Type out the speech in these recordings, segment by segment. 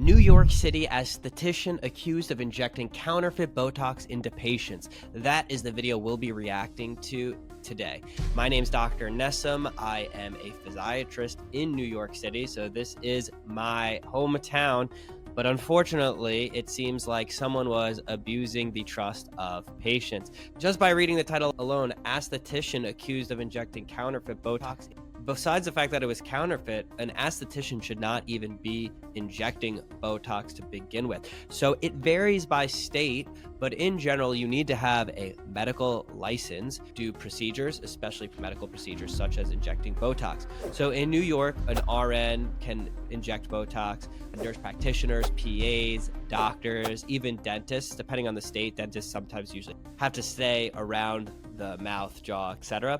New York City aesthetician accused of injecting counterfeit Botox into patients. That is the video we'll be reacting to today. My name's Dr. Nessum. I am a physiatrist in New York City, so this is my hometown. But unfortunately, it seems like someone was abusing the trust of patients. Just by reading the title alone, aesthetician accused of injecting counterfeit Botox. Besides the fact that it was counterfeit, an aesthetician should not even be injecting Botox to begin with. So it varies by state, but in general, you need to have a medical license, do procedures, especially medical procedures such as injecting Botox. So in New York, an RN can inject Botox, nurse practitioners, PAs, doctors, even dentists, depending on the state. Dentists sometimes usually have to stay around the mouth, jaw, etc.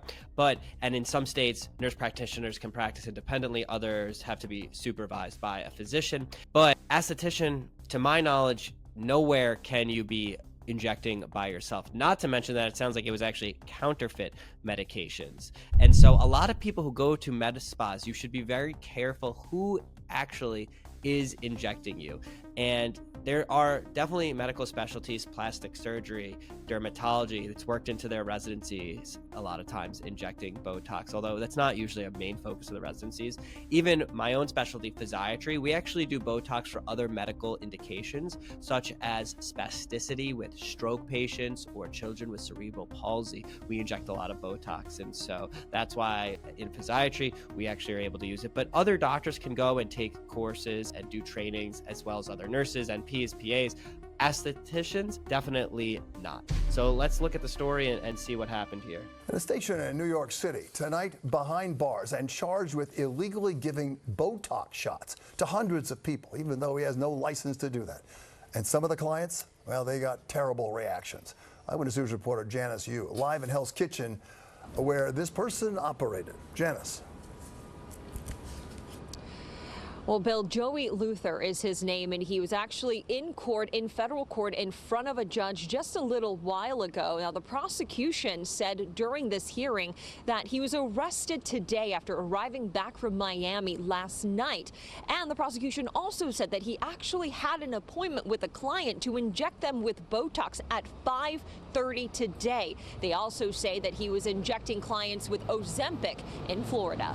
And in some states, nurse practitioners can practice independently. Others have to be supervised by a physician. But aesthetician, to my knowledge, nowhere can you be injecting by yourself. Not to mention that it sounds like it was actually counterfeit medications. And so a lot of people who go to med spas, you should be very careful who actually is injecting you. And there are definitely medical specialties, plastic surgery, dermatology, that's worked into their residencies a lot of times, injecting Botox, although that's not usually a main focus of the residencies. Even my own specialty, physiatry, we actually do Botox for other medical indications, such as spasticity with stroke patients or children with cerebral palsy. We inject a lot of Botox, and so that's why in physiatry, we actually are able to use it. But other doctors can go and take courses and do trainings, as well as other nurses, NPs, PAs. Aestheticians, definitely not. So let's look at the story and see what happened here. In a station in New York City, tonight behind bars and charged with illegally giving Botox shots to hundreds of people, even though he has no license to do that. And some of the clients, well, they got terrible reactions. Eyewitness News reporter Janice Yu, live in Hell's Kitchen, where this person operated. Janice. Well, Bill, Joey Luther is his name, and he was actually in federal court, in front of a judge just a little while ago. Now, the prosecution said during this hearing that he was arrested today after arriving back from Miami last night. And the prosecution also said that he actually had an appointment with a client to inject them with Botox at 5:30 today. They also say that he was injecting clients with Ozempic in Florida.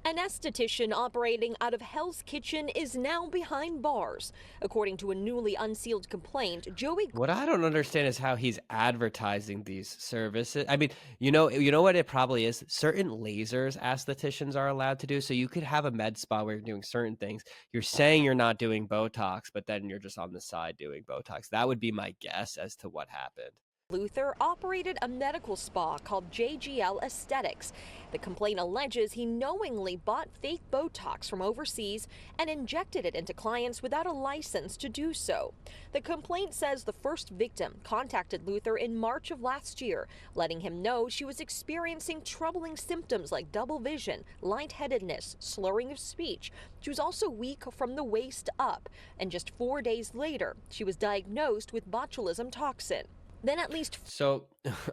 An esthetician operating out of Hell's Kitchen is now behind bars. According to a newly unsealed complaint, Joey... What I don't understand is how he's advertising these services. I mean, you know what it probably is? Certain lasers aestheticians are allowed to do. So you could have a med spa where you're doing certain things. You're saying you're not doing Botox, but then you're just on the side doing Botox. That would be my guess as to what happened. Luther operated a medical spa called JGL Aesthetics. The complaint alleges he knowingly bought fake Botox from overseas and injected it into clients without a license to do so. The complaint says the first victim contacted Luther in March of last year, letting him know she was experiencing troubling symptoms like double vision, lightheadedness, slurring of speech. She was also weak from the waist up, and just 4 days later, she was diagnosed with botulism toxin. Then at least... So,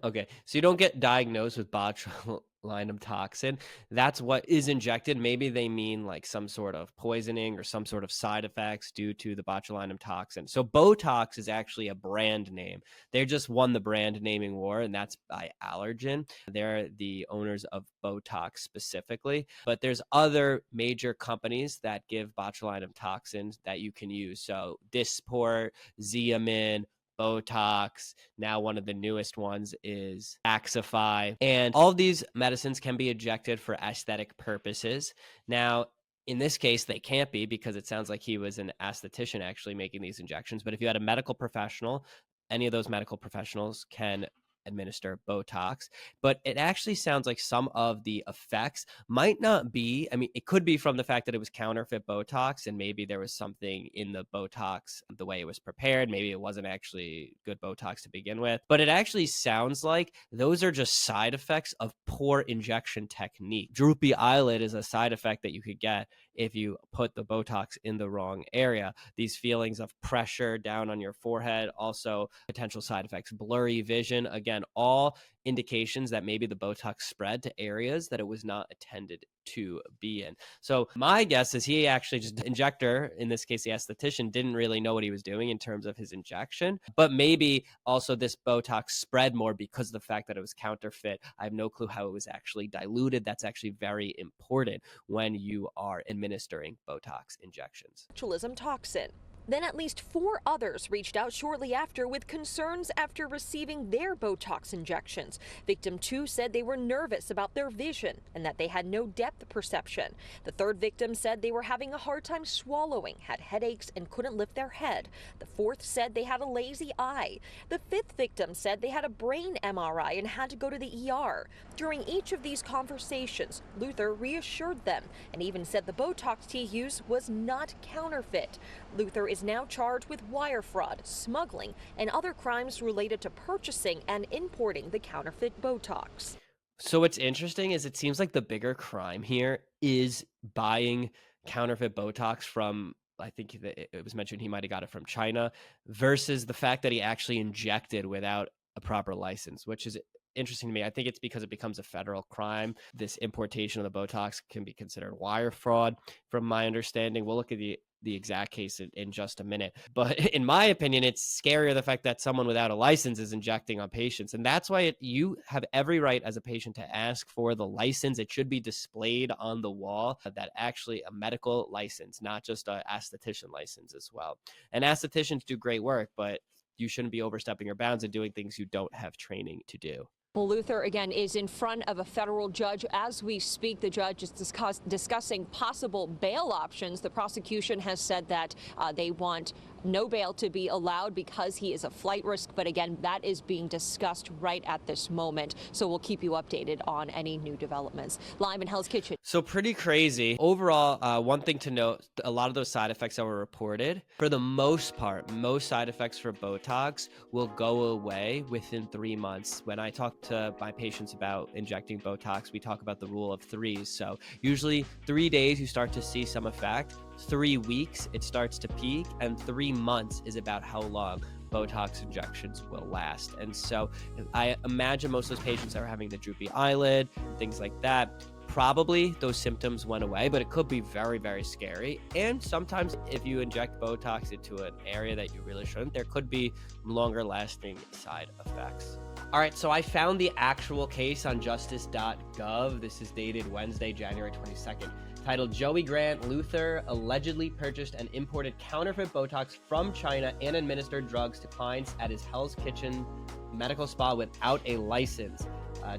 okay, so you don't get diagnosed with botulinum toxin. That's what is injected. Maybe they mean like some sort of poisoning or some sort of side effects due to the botulinum toxin. So Botox is actually a brand name. They just won the brand naming war, and that's by Allergan. They're the owners of Botox specifically. But there's other major companies that give botulinum toxins that you can use. So Dysport, Xeomin, Botox. Now one of the newest ones is Axify. And all of these medicines can be injected for aesthetic purposes. Now, in this case, they can't be because it sounds like he was an aesthetician actually making these injections. But if you had a medical professional, any of those medical professionals can administer Botox. But it actually sounds like some of the effects might not be, I mean, it could be from the fact that it was counterfeit Botox and maybe there was something in the Botox, the way it was prepared. Maybe it wasn't actually good Botox to begin with. But it actually sounds like those are just side effects of poor injection technique. Droopy eyelid is a side effect that you could get if you put the Botox in the wrong area. These feelings of pressure down on your forehead, also potential side effects, blurry vision. Again, again, all indications that maybe the Botox spread to areas that it was not intended to be in. So my guess is he actually just injector, in this case the esthetician, didn't really know what he was doing in terms of his injection, but maybe also this Botox spread more because of the fact that it was counterfeit. I have no clue how it was actually diluted. That's actually very important when you are administering Botox injections. Botulism toxin. Then at least 4 others reached out shortly after with concerns after receiving their Botox injections. Victim 2 said they were nervous about their vision and that they had no depth perception. The third victim said they were having a hard time swallowing, had headaches, and couldn't lift their head. The fourth said they had a lazy eye. The fifth victim said they had a brain MRI and had to go to the ER. During each of these conversations, Luther reassured them and even said the Botox he used was not counterfeit. Luther is now charged with wire fraud, smuggling, and other crimes related to purchasing and importing the counterfeit Botox. So what's interesting is it seems like the bigger crime here is buying counterfeit Botox from, I think it was mentioned he might have got it from China, versus the fact that he actually injected without a proper license, which is interesting to me. I think it's because it becomes a federal crime. This importation of the Botox can be considered wire fraud, from my understanding. We'll look at the exact case in just a minute. But in my opinion, it's scarier the fact that someone without a license is injecting on patients. And that's why you have every right as a patient to ask for the license. It should be displayed on the wall, that actually a medical license, not just an esthetician license as well. And estheticians do great work, but you shouldn't be overstepping your bounds and doing things you don't have training to do. Well, Luther, again, is in front of a federal judge as we speak. The judge is discussing possible bail options. The prosecution has said that they want no bail to be allowed because he is a flight risk. But again, that is being discussed right at this moment. So we'll keep you updated on any new developments. Live in Hell's Kitchen. So pretty crazy. Overall, one thing to note, a lot of those side effects that were reported, for the most part, most side effects for Botox will go away within 3 months. When I talk to my patients about injecting Botox, we talk about the rule of threes. So usually 3 days, you start to see some effect. 3 weeks, it starts to peak, and 3 months is about how long Botox injections will last. And so I imagine most of those patients that are having the droopy eyelid, things like that, probably those symptoms went away, but it could be very, very scary. And sometimes if you inject Botox into an area that you really shouldn't, there could be longer lasting side effects. All right, so I found the actual case on justice.gov. This is dated Wednesday, January 22nd. Titled, Joey Grant Luther allegedly purchased and imported counterfeit Botox from China and administered drugs to clients at his Hell's Kitchen medical spa without a license.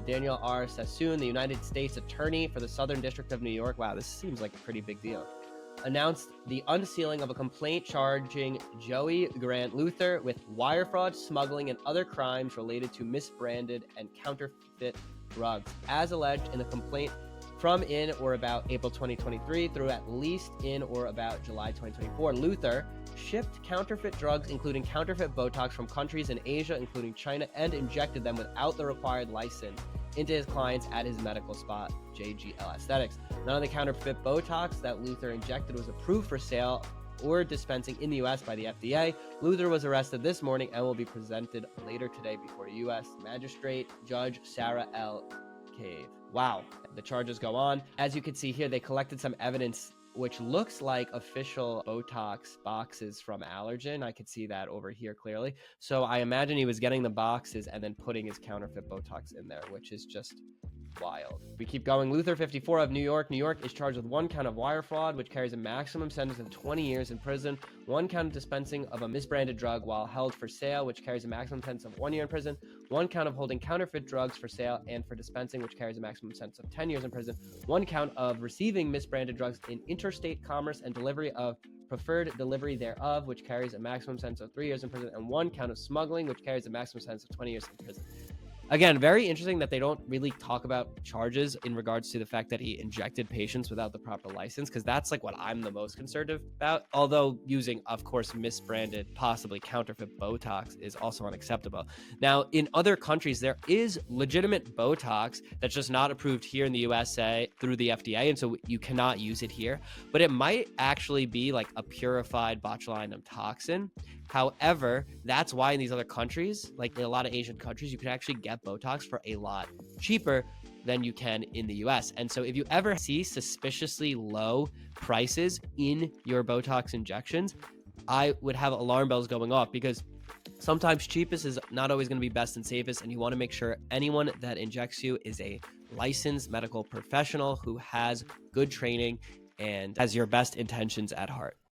Daniel R. Sassoon, the United States Attorney for the Southern District of New York, wow, this seems like a pretty big deal, announced the unsealing of a complaint charging Joey Grant Luther with wire fraud, smuggling, and other crimes related to misbranded and counterfeit drugs, as alleged in the complaint from in or about April 2023 through at least in or about July 2024. Luther shipped counterfeit drugs, including counterfeit Botox, from countries in Asia, including China, and injected them without the required license into his clients at his medical spa, JGL Aesthetics. None of the counterfeit Botox that Luther injected was approved for sale or dispensing in the U.S. by the FDA. Luther was arrested this morning and will be presented later today before U.S. Magistrate Judge Sarah L. Cave. Wow, the charges go on. As you can see here, they collected some evidence which looks like official Botox boxes from Allergen. I could see that over here clearly. So I imagine he was getting the boxes and then putting his counterfeit Botox in there, which is just wild. We keep going. Luther, 54, of New York. New York is charged with 1 count of wire fraud, which carries a maximum sentence of 20 years in prison, 1 count of dispensing of a misbranded drug while held for sale, which carries a maximum sentence of 1 year in prison, 1 count of holding counterfeit drugs for sale and for dispensing, which carries a maximum sentence of 10 years in prison, 1 count of receiving misbranded drugs in interstate commerce and delivery of preferred delivery thereof, which carries a maximum sentence of 3 years in prison, and 1 count of smuggling, which carries a maximum sentence of 20 years in prison. Again, very interesting that they don't really talk about charges in regards to the fact that he injected patients without the proper license, because that's like what I'm the most concerned about. Although using, of course, misbranded, possibly counterfeit Botox is also unacceptable. Now, in other countries, there is legitimate Botox that's just not approved here in the USA through the FDA, and so you cannot use it here. But it might actually be like a purified botulinum toxin, However, that's why in these other countries, like in a lot of Asian countries, you can actually get Botox for a lot cheaper than you can in the US. And so if you ever see suspiciously low prices in your Botox injections, I would have alarm bells going off, because sometimes cheapest is not always going to be best and safest, and you want to make sure anyone that injects you is a licensed medical professional who has good training and has your best intentions at heart.